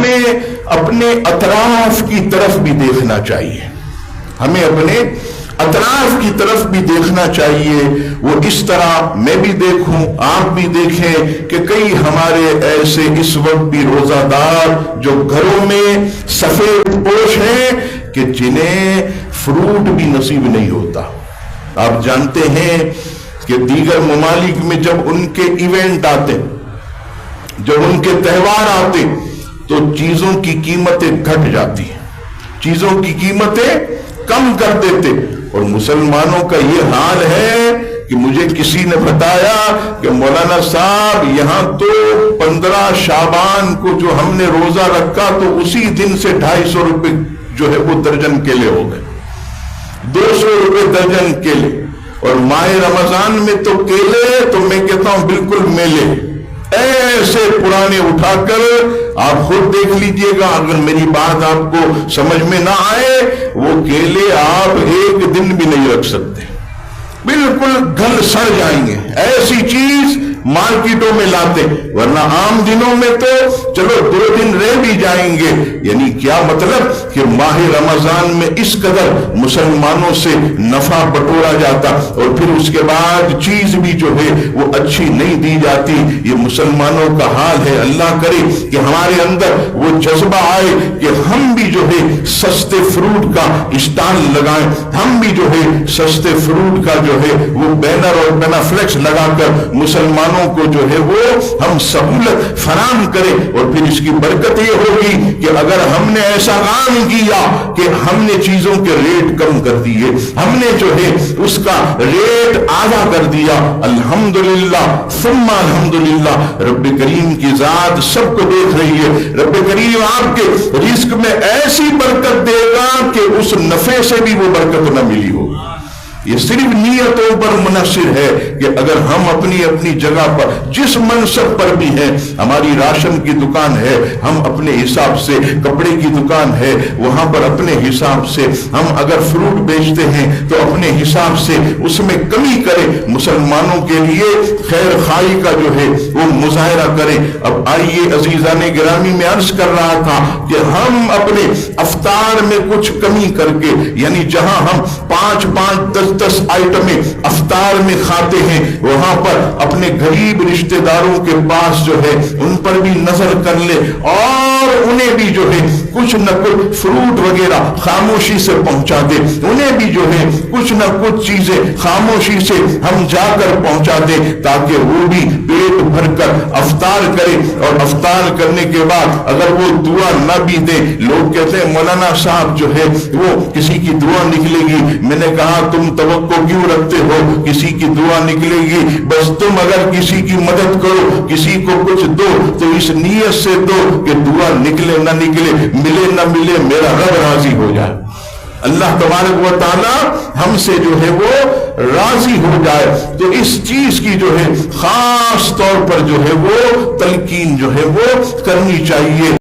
ہمیں اپنے اطراف کی طرف بھی دیکھنا چاہیے، ہمیں اپنے اطراف کی طرف بھی دیکھنا چاہیے۔ وہ اس طرح میں بھی دیکھوں، آپ بھی دیکھیں کہ کئی ہمارے ایسے اس وقت بھی روزہ دار جو گھروں میں سفید پوش ہیں کہ جنہیں فروٹ بھی نصیب نہیں ہوتا۔ آپ جانتے ہیں کہ دیگر ممالک میں جب ان کے ایونٹ آتے، جب ان کے تہوار آتے تو چیزوں کی قیمتیں گھٹ جاتی ہیں، چیزوں کی قیمتیں کم کر دیتے، اور مسلمانوں کا یہ حال ہے کہ مجھے کسی نے بتایا کہ مولانا صاحب یہاں تو 15 شعبان کو جو ہم نے روزہ رکھا تو اسی دن سے 250 روپے جو ہے وہ درجن کیلے ہو گئے، 200 روپے درجن کیلے، اور ماہ رمضان میں تو کیلے تو میں کہتا ہوں بالکل میلے ایسے پرانے اٹھا کر آپ خود دیکھ لیجئے گا، اگر میری بات آپ کو سمجھ میں نہ آئے وہ کیلے آپ ایک دن بھی نہیں رکھ سکتے، بالکل گل سڑ جائیں گے، ایسی چیز مارکیٹوں میں لاتے، ورنہ عام دنوں میں تو چلو 2 دن رہ بھی جائیں گے۔ یعنی کیا مطلب کہ ماہ رمضان میں اس قدر مسلمانوں سے نفع بٹورا جاتا اور پھر اس کے بعد چیز بھی جو ہے وہ اچھی نہیں دی جاتی۔ یہ مسلمانوں کا حال ہے۔ اللہ کرے کہ ہمارے اندر وہ جذبہ آئے کہ ہم بھی جو ہے سستے فروٹ کا اسٹال لگائیں، ہم بھی جو ہے سستے فروٹ کا جو ہے وہ بینر اور بینافلیکس لگا کر مسلمانوں کو جو ہے وہ ہم سہولت فراہم کریں، اور پھر اس کی برکت یہ ہوگی کہ اگر ہم نے ایسا کام کیا کہ ہم نے چیزوں کے ریٹ کم کر دیے، ہم نے جو ہے اس کا ریٹ آدھا کر دیا، الحمدللہ ثم الحمدللہ، رب کریم کی ذات سب کو دیکھ رہی ہے، رب کریم آپ کے رزق میں ایسی برکت دے گا کہ اس نفع سے بھی وہ برکت نہ ملی ہو۔ یہ صرف نیتوں پر منحصر ہے کہ اگر ہم اپنی اپنی جگہ پر جس منصب پر بھی ہیں، ہماری راشن کی دکان ہے، ہم اپنے حساب سے، کپڑے کی دکان ہے وہاں پر اپنے حساب سے، ہم اگر فروٹ بیچتے ہیں تو اپنے حساب سے اس میں کمی کریں، مسلمانوں کے لیے خیر خواہی کا جو ہے وہ مظاہرہ کریں۔ اب آئیے عزیزان گرامی، میں عرض کر رہا تھا کہ ہم اپنے افطار میں کچھ کمی کر کے، یعنی جہاں ہم 5-5 10 آئٹمیں افطار میں کھاتے ہیں وہاں پر اپنے غریب رشتہ داروں کے پاس جو ہے ان پر بھی نظر کر لے اور انہیں بھی جو ہے کچھ نہ کچھ فروٹ وغیرہ خاموشی سے پہنچا دے، انہیں بھی جو ہے کچھ نہ کچھ چیزیں خاموشی سے ہم جا کر پہنچا دیں تاکہ وہ بھی پیٹ بھر کر افطار کرے، اور افطار کرنے کے بعد اگر وہ دعا نہ بھی دے، لوگ کہتے ہیں مولانا صاحب جو ہے وہ کسی کی دعا نکلے گی، میں نے کہا تم توقع کیوں رکھتے ہو کسی کی دعا نکلے گی؟ بس تم اگر کسی کی مدد کرو، کسی کو کچھ دو تو اس نیت سے دو کہ دعا نکلے نہ نکلے، ملے نہ ملے، میرا رب راضی ہو جائے، اللہ تبارک و تعالی ہم سے جو ہے وہ راضی ہو جائے۔ تو اس چیز کی جو ہے خاص طور پر جو ہے وہ تلقین جو ہے وہ کرنی چاہیے۔